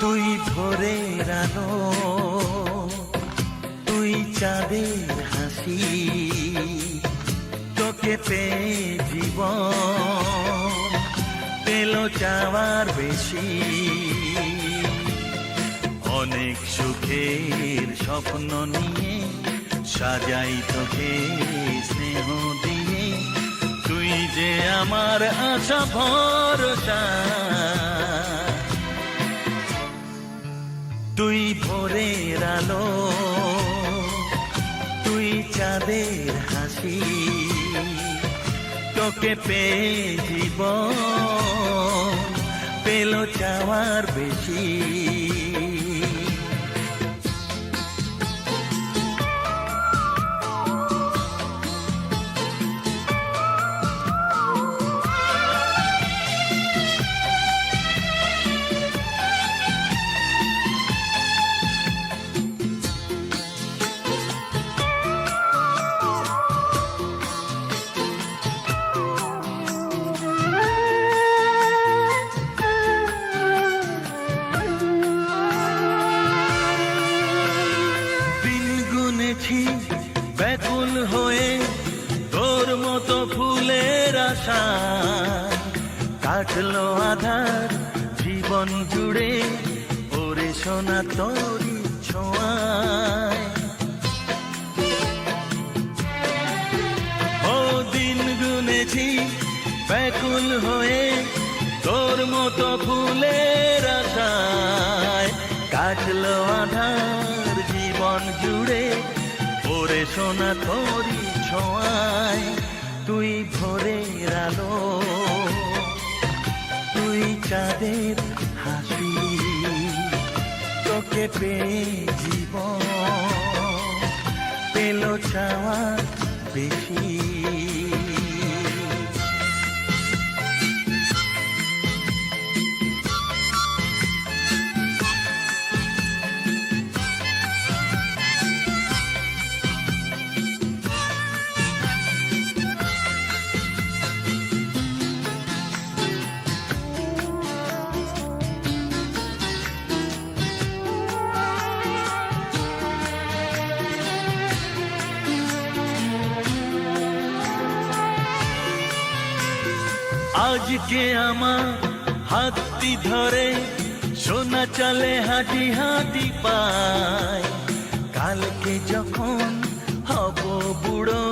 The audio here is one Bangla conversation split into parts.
তুই ভোরের আলো, তুই চাঁদের হাসি, তোকে পেয়ে জীবন পেল চাওয়ার বেশি। অনেক সুখের স্বপ্ন নিয়ে সাজাই তোকে স্নেহ দিয়ে, তুই যে আমার আশা ভরসা। তুই ভোরের আলো, তুই চাঁদের হাসি, তোকে পেয়ে জীবন পেল চাওয়ার বেশি। ব্যাকুল হয়ে তোর মতো ফুলের আশা, কাটলো আধার জীবন জুড়ে ওরে সোনা তোরি ছোঁয়ায়। ও দিন গুনেছি ব্যাকুল হয়ে তোর মতো ফুলের আশায়, কাটলো আধার জীবন জুড়ে ওরে সোনা তোরি ছোঁয়ায়। তুই ভোরের আলো, তুই চাঁদের হাসি, তোকে পেয়ে জীবন পেল চাওয়ার বেশি। আজকে আমার হাতটি ধরে সোনা চলে হাঁটি হাঁটি পায়, কালকে যখন হব বুড়ো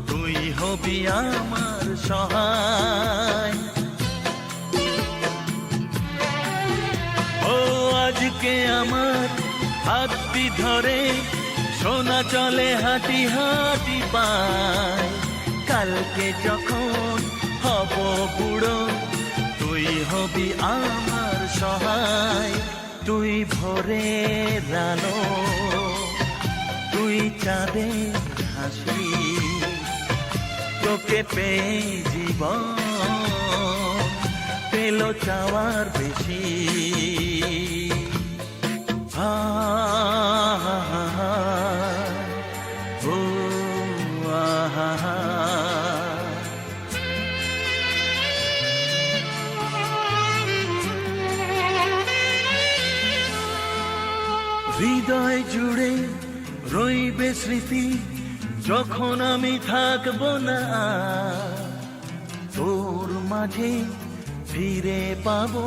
তুই হবি আমার সহায়। ও আজকে আমার হাতটি ধরে সোনা চলে হাঁটি হাঁটি পায়, কালকে যখন হব বুড়ো তুই হবি আমার সহায়। তুই ভোরের আলো, তুই চাঁদের হাসি, তোকে পেয়ে জীবন পেল চাওয়ার বেশি। হৃদয় জুড়ে রইবে স্মৃতি যখন আমি থাকবো না, তোর মাঝে ফিরে পাবো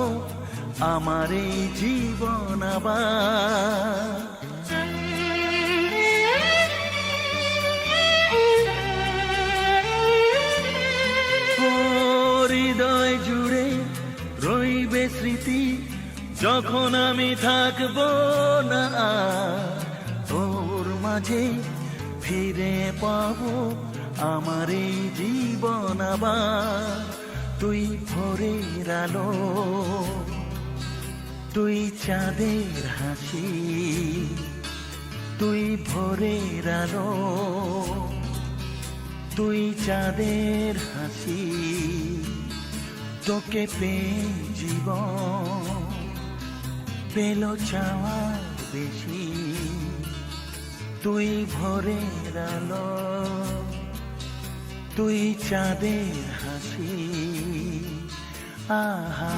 আমার এই জীবন আবার। হৃদয় জুড়ে রইবে স্মৃতি যখন আমি থাকবো না, তোর মাঝে ফিরে পাবো আমার এই জীবন আবার। তুই ভোরের আলো, তুই চাঁদের হাসি, তুই ভোরের আলো, তুই চাঁদের হাসি, তোকে পেয়ে জীবন পেল চাওয়ার বেশি। তুই ভোরের আলো, তুই চাঁদের হাসি, আহা